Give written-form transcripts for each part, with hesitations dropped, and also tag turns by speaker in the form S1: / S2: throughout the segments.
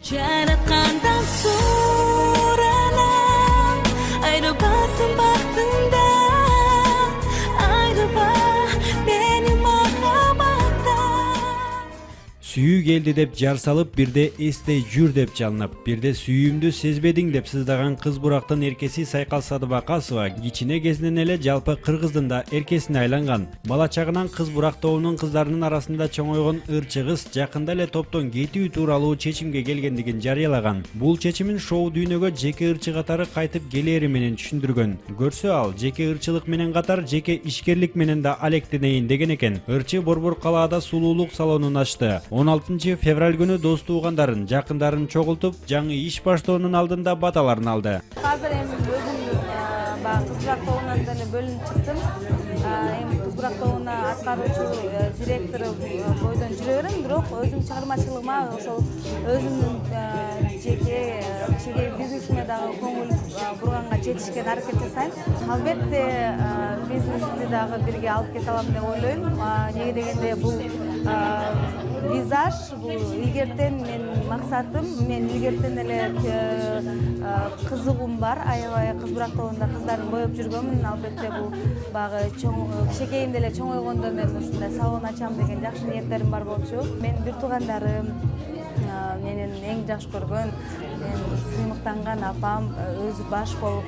S1: Жараткандан суранам, айрылбасын бактыңдан, айрылба мени махаббаттан.
S2: Сүйүү келди деп жар салып, бирде эстей жүр деп жалынып, бирде сүйүүмдү сезбедиң деп сыздаган кыз бурактын эркеси Сайкал Садыбакасова кичине кезинен эле жалпы Кыргыздын да эркесине айланган. Бала чагынан кыз бурак тобунун кыздарынын арасында чоңойгон ырчы кыз жакында эле топтон кетүү тууралуу чечимге келгендигин жарыялаган. Бул чечимин шоу дүйнөгө жеке ырчы катары кайтып келери менен түшүндүргөн. Көрсө ал жеке ырчылык менен катар жеке ишкерлик менен да алектенейин деген экен. Ырчы Борбор калаада сулуулук салонун ачты. 16 февраль күнү дос туугандарын, жакындарын чогултуп, жаңы иш баштоонун алдында баталарын алды.
S3: Азыр эми өзүм баягы кыз бурак тобунан деле бөлүнүп чыктым. Эми кыз бурак тобуна аткаруучу директору бойдон жүрө берем, бирок өзүмдүн чыгармачылыгыма ошол өзүмдүн жеке бизнесиме дагы көңүл бурганга жетишке аракет жасайм. Албетте бизнести дагы бирге алып кете алам деп ойлойм. Неге дегенде бул визаж, бул илгертен менин максатым, мен илгертен эле кызыгуум бар. Аябай кыз бурак тобунда кыздарды боеп жүргөнмүн. Албетте бул баягы кичекейинде эле чоңойгондо мен ушундай салон ачам деген жакшы ниеттерим бар болчу. Менин бир туугандарым, менин эң жакшы көргөн, мен сыймыктанган апам өзү баш болуп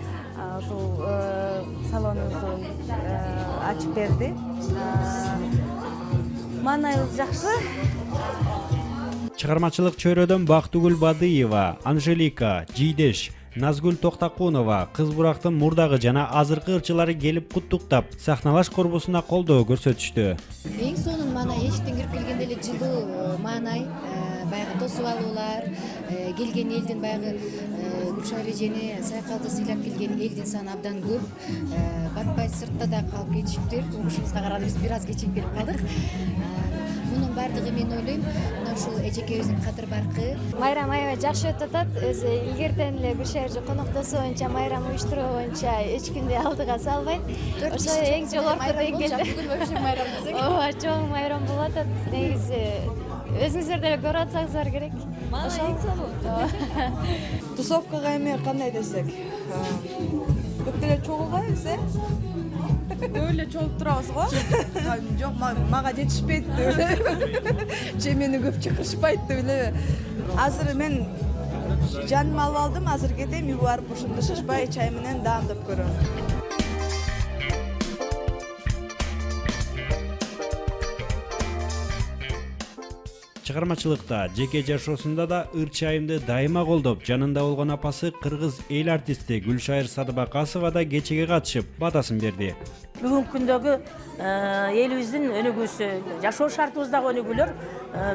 S3: ушул салонубузду ачып берди. Маанайыбыз жакшы.
S2: Чыгармачылык чөйрөдөн Бактыгүл Бадыева, Анжелика, Жийдеш, Назгүл Токтакунова кыз бурактын мурдагы жана азыркы ырчылары келип куттуктап, сахналаш корбусуна колдоо көрсөтүштү.
S4: Эң сонун маанай эшиктен кирип келгенде эле жылуу маанай, баягы тосуп алуулар, келген элдин баягы Гүлшара эжени, Сайкалды сыйлап келген элдин саны абдан көп. Батпай сыртта да калып кетишиптир. Угушубузга караганда биз бир аз кечигип келип калдык. Мунун баардыгы мен ойлойм, мына ушул эжекебиздин кадыр баркы.
S5: Майрам аябай жакшы өтүп атат. Өзү илгертен эле Гүлшара эже коноктосуу боюнча, майрам уюштуруу боюнча эч кимди алдыга салбайт. Ошо эң жогорку деңгээлде. Бүгүн вообще майрам десек. Ооба, чоң майрам болуп атат. Негизи өзүңүздөр деле көрүп атсаңыздар керек.
S3: Ошо эң сонун.
S6: Тусовкага эми кандай десек, көп деле чогулбайбыз, көп эле чогулуп турабыз го. Жок, мага жетишпейт деп эле. Же мени көп чакырышпайт деп эле. Азыр мен жаныма алып алдым, азыр кетем, үйгө барып ушунду шашпай чай менен даамдап көрөм.
S2: Чыгармачылыкта, жеке жашоосунда да ырчы айымды дайыма колдоп, жанында болгон апасы кыргыз эл артисти Гүлшара Садыбакасова да кечеге катышып, батасын берди.
S7: Бүгүнкү күндөгү элибиздин өнүгүүсү, жашоо шартыбыздагы өнүгүүлөр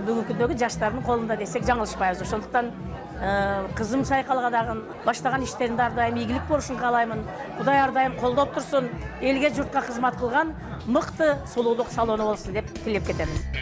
S7: бүгүнкү күндөгү жаштардын колунда десек жаңылышпайбыз. Ошондуктан кызым Сайкалга дагы баштаган иштеринде ар дайым ийгилик болушун каалаймын. Кудай ар дайым колдоп турсун, элге журтка кызмат кылган мыкты сулуулук салону болсун деп тилеп кетемин.